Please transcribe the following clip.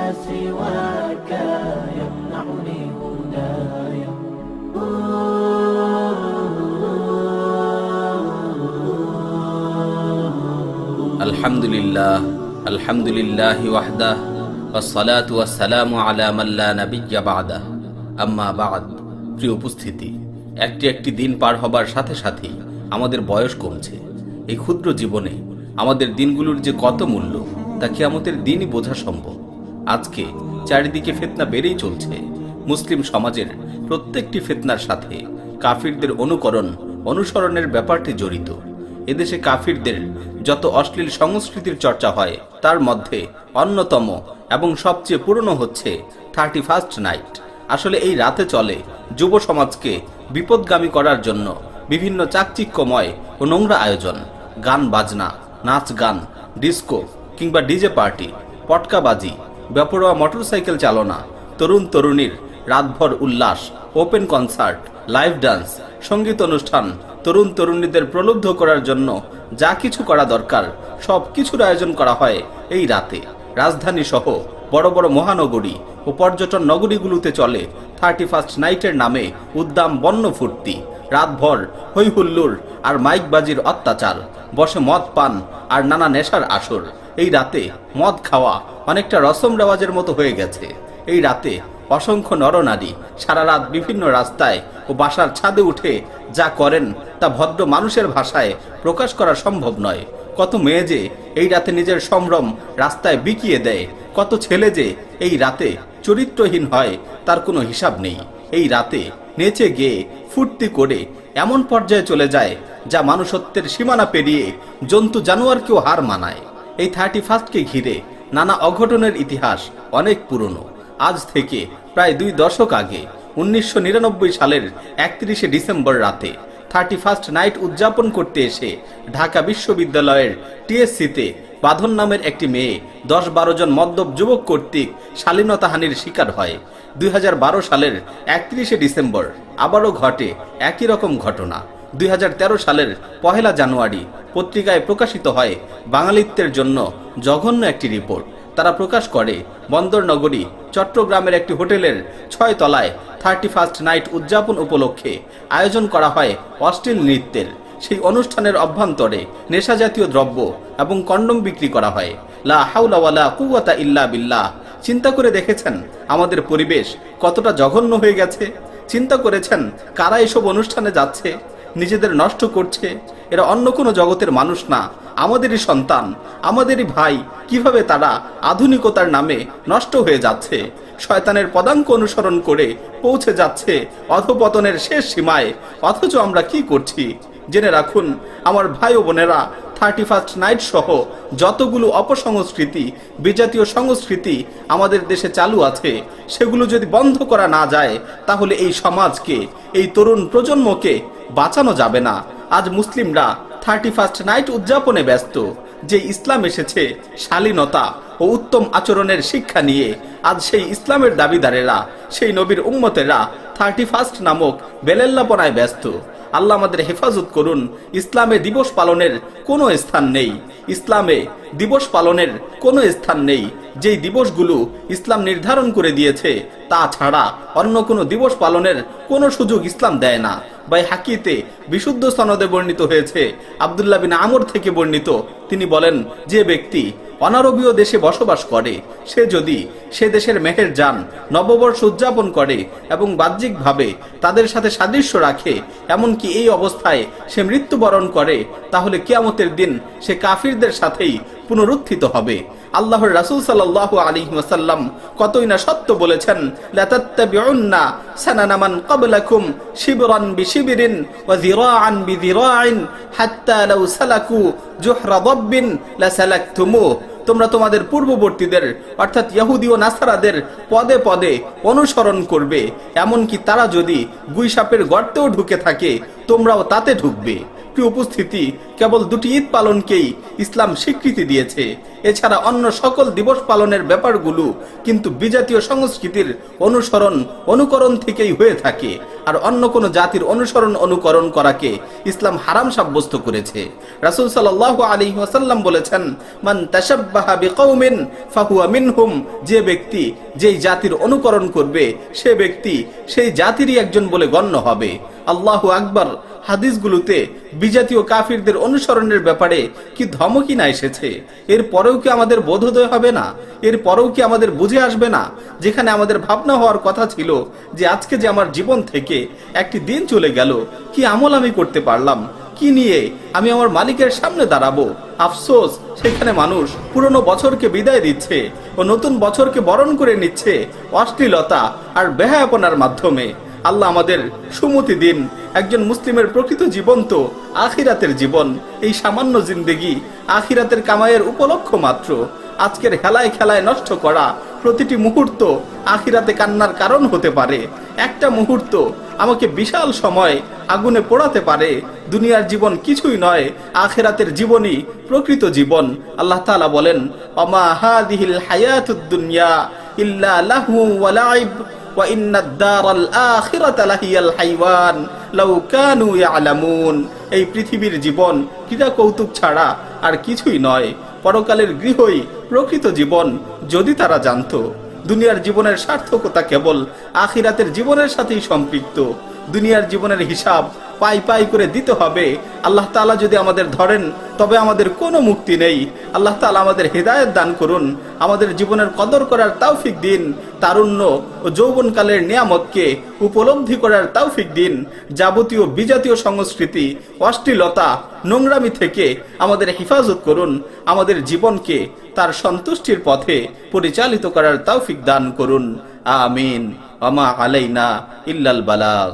سواك يمنعني هداي. আলহামদুলিল্লাহ আলহামদুলিল্লাহি ওয়াহদাহ ওয়াসসালাতু ওয়াসসালামু আলা মান লা নাবিয়্যা বা'দাহ আম্মা বা'দ। প্রিয় উপস্থিতি, একটি দিন পার হবার সাথে সাথেই আমাদের বয়স কমছে। এই ক্ষুদ্র জীবনে আমাদের দিনগুলোর যে কত মূল্য তা কিয়ামতের দিনই বোঝা সম্ভব। আজকে চারিদিকে ফিতনা বেড়েই চলছে। মুসলিম সমাজের প্রত্যেকটি ফিতনার সাথে কাফিরদের অনুসরণের ব্যাপারটি জড়িত। এদেশে কাফিরদের যত অশ্লীল সংস্কৃতির চর্চা হয় তার মধ্যে অন্যতম এবং সবচেয়ে পুরনো হচ্ছে 31st নাইট। আসলে এই রাতে চলে যুব সমাজকে বিপদগামী করার জন্য বিভিন্ন চাকচিক্যময় ও নোংরা আয়োজন। গান বাজনা, নাচ গান, ডিস্কো কিংবা ডিজে পার্টি, পটকাবাজি, বেপরোয়া মোটরসাইকেল চালনা, তরুণ তরুণীর রাতভর উল্লাস, ওপেন কনসার্ট, লাইভ ডান্স, সঙ্গীত অনুষ্ঠান, তরুণ তরুণীদের প্রলুব্ধ করার জন্য যা কিছু করা দরকার সব কিছুর আয়োজন করা হয় এই রাতে। রাজধানী সহ বড় বড় মহানগরী ও পর্যটন নগরীগুলোতে চলে 31st নাইটের নামে উদ্দাম বন্য ফুর্তি। রাতভর হৈ হুল্লোড় আর মাইকবাজির অত্যাচার, বসে মদ পান আর নানা নেশার আসর। এই রাতে মদ খাওয়া অনেকটা রসম রেওয়াজের মতো হয়ে গেছে। এই রাতে অসংখ্য নরনারী সারা রাত বিভিন্ন রাস্তায় ও বাসার ছাদে উঠে যা করেন তা ভদ্র মানুষের ভাষায় প্রকাশ করা সম্ভব নয়। কত মেয়ে যে এই রাতে নিজের সম্ভ্রম রাস্তায় বিকিয়ে দেয়, কত ছেলে যে এই রাতে চরিত্রহীন হয় তার কোনো হিসাব নেই। এই রাতে নেচে গেয়ে ফুর্তি করে এমন পর্যায়ে চলে যায় যা মানুষত্বের সীমানা পেরিয়ে জন্তু জানোয়ারকেও হার মানায়। এই 31কে ঘিরে নানা অঘটনের ইতিহাস অনেক পুরনো। আজ থেকে প্রায় 2 দশক আগে 1999 সালের 31শে ডিসেম্বর রাতে 31st নাইট উদযাপন করতে এসে ঢাকা বিশ্ববিদ্যালয়ের টিএসসিতে বাঁধন নামের একটি মেয়ে 10-12 জন মদ্যপ যুবক কর্তৃক শালীনতাহানির শিকার হয়। 2012 সালের 31শে ডিসেম্বর আবারও ঘটে একই রকম ঘটনা। 2013 সালের 1 জানুয়ারি পত্রিকায় প্রকাশিত হয় বাঙালিত্বের জন্য জঘন্য একটি রিপোর্ট। তারা প্রকাশ করে বন্দর নগরী চট্টগ্রামের একটি হোটেলের 6 তলায় 31st নাইট উদযাপন উপলক্ষে আয়োজন করা হয় অশ্লীল নৃত্যের। সেই অনুষ্ঠানের অভ্যন্তরে নেশাজাতীয় দ্রব্য এবং কন্ডম বিক্রি করা হয়। লা হাওলা ওয়ালা কুওয়াতা ইল্লা বিল্লাহ। চিন্তা করে দেখেছেন আমাদের পরিবেশ কতটা জঘন্য হয়ে গেছে? চিন্তা করেছেন কারা এসব অনুষ্ঠানে যাচ্ছে, নিজেদের নষ্ট করছে? এরা অন্য কোনো জগতের মানুষ না, আমাদেরই সন্তান, আমাদেরই ভাই। কিভাবে তারা আধুনিকতার নামে নষ্ট হয়ে যাচ্ছে, শয়তানের পদাঙ্ক অনুসরণ করে পৌঁছে যাচ্ছে অধপতনের শেষ সীমায়। অথচ আমরা কি করছি? জেনে রাখুন আমার ভাই ও বোনেরা, 31st নাইট সহ যতগুলো অপসংস্কৃতি, বিজাতীয় সংস্কৃতি আমাদের দেশে চালু আছে, সেগুলো যদি বন্ধ করা না যায় তাহলে এই সমাজকে, এই তরুণ প্রজন্মকে বাঁচানো যাবে না। আজ মুসলিমরা 31st নাইট উদযাপনে ব্যস্ত। যে ইসলাম এসেছে শালীনতা ও উত্তম আচরণের শিক্ষা নিয়ে, আজ সেই ইসলামের দাবিদারেরা, সেই নবীর উম্মতেরা 31st নামক বেলেল্লাপনায় ব্যস্ত। আল্লাহ আমাদের হেফাজত করুন। ইসলামে দিবস পালনের কোনো স্থান নেই, ইসলামে দিবস পালনের কোনো স্থান নেই। যেই দিবসগুলো ইসলাম নির্ধারণ করে দিয়েছে তা ছাড়া অন্য কোনো দিবস পালনের কোনো সুযোগ ইসলাম দেয় না। বাইহাকিতে বিশুদ্ধ সনদে বর্ণিত হয়েছে, আব্দুল্লাহ বিন আমর থেকে বর্ণিত, তিনি বলেন, যে ব্যক্তি অনারবীয় দেশে বসবাস করে সে যদি সে দেশের মেহেরজান নববর্ষ উদযাপন করে এবং বাহ্যিকভাবে তাদের সাথে সাদৃশ্য রাখে, এমনকি এই অবস্থায় সে মৃত্যুবরণ করে, তাহলে কিয়ামতের দিন সে কাফিরদের সাথেই পুনরুত্থিত হবে। আল্লাহর রাসূল সাল্লাল্লাহু আলাইহি ওয়াসাল্লাম কতই না সত্য বলেছেন, লা তাত্তাবিউন্না সানানা মান ক্বাবলাকুম শিবরান বিশিবরিন ওয়া যিরাআন বিযিরাইন হাত্তা লাউ সালাকু জুহরা দাব্বিন লা সালাকতুমু। তোমরা তোমাদের পূর্ববর্তীদের অর্থাৎ ইহুদি ও নাসারাদের পদে পদে অনুসরণ করবে, এমনকি তারা যদি গুইসাপের গর্তেও ঢুকে থাকে তোমরাও তাতে ঢুকবে। প্রিয় উপস্থিতি, কেবল 2টি ঈদ পালনকেই ইসলাম স্বীকৃতি দিয়েছে। এছাড়া অন্য সকল দিবস পালনের ব্যাপারগুলো কিন্তু বিজাতীয় সংস্কৃতির অনুকরণ থেকেই হয়ে থাকে। আর অন্য কোনো জাতির অনুকরণ করাকে ইসলাম হারাম সাব্যস্ত করেছে। রাসূল সাল্লাল্লাহু আলাইহি ওয়াসাল্লাম বলেছেন, মান তাশাব্বাহা বিকওমিন ফাহুয়া মিনহুম, যে ব্যক্তি যেই জাতির অনুকরণ করবে সে ব্যক্তি সেই জাতিরই একজন বলে গণ্য হবে। আল্লাহু আকবার। হাদিসগুলোতে বিজাতীয় কাফিরদের অনুসরণের ব্যাপারে কি ধমকি না এসেছে! এর পরেও কি আমাদের বোধোদয় হবে না? এর পরেও কি আমাদের বুঝে আসবে না? যেখানে আমাদের ভাবনা হওয়ার কথা ছিল যে আজকে যে আমার জীবন থেকে একটি দিন চলে গেল, কি আমল আমি করতে পারলাম, কি নিয়ে আমি আমার মালিকের সামনে দাঁড়াবো। আফসোস, সেখানে মানুষ পুরনো বছরকে বিদায় দিচ্ছে ও নতুন বছরকে বরণ করে নিচ্ছে অশ্লীলতা আর বেহায়াপনার মাধ্যমে। আল্লাহ আমাদের সুমতি দিন। একজন মুসলিমের প্রকৃত জীবন তো আখিরাতের জীবন। এই সামান্য জিন্দেগি আখিরাতের কামাইয়ের উপলক্ষ মাত্র। আজকের হেলায় খেলায় নষ্ট করা প্রতিটি মুহূর্ত আখিরাতে কান্নার কারণ হতে পারে। একটা মুহূর্ত আমাকে বিশাল সময় আগুনে পোড়াতে পারে। দুনিয়ার জীবন কিছুই নয়, আখিরাতের জীবনই প্রকৃত জীবন। আল্লাহ তাআলা বলেন, ওমা হাযিহিল হায়াতুদ দুনিয়া ইল্লা লাহু ওয়া লাইব ওয়া ইন্নাদ দারাল আখিরাতা লাহিয়াল হাইওয়ান লাউ কানু ইয়ালামুন। এই পৃথিবীর জীবন ক্রীড়া কৌতুক ছাড়া আর কিছুই নয়। পরকালের গৃহই প্রকৃত জীবন, যদি তারা জানতো। দুনিয়ার জীবনের সার্থকতা কেবল আখিরাতের জীবনের সাথেই সম্পৃক্ত। দুনিয়ার জীবনের হিসাব পাই পাই করে দিতে হবে। আল্লাহ তাআলা যদি আমাদের ধরেন তবে আমাদের কোনো মুক্তি নেই। আল্লাহ তাআলা আমাদের হেদায়েত দান করুন, আমাদের জীবনের কদর করার তৌফিক দিন, তারুণ্য ও যৌবনকালের নিয়ামতকে উপলব্ধি করার তৌফিক দিন। যাবতীয় বিজাতীয় সংস্কৃতি, অশ্লীলতা, নোংরামি থেকে আমাদের হেফাজত করুন। আমাদের জীবনকে তার সন্তুষ্টির পথে পরিচালিত করার তৌফিক দান করুন। আমিন। ওয়া মা আলাইনা ইল্লাল বালাগ।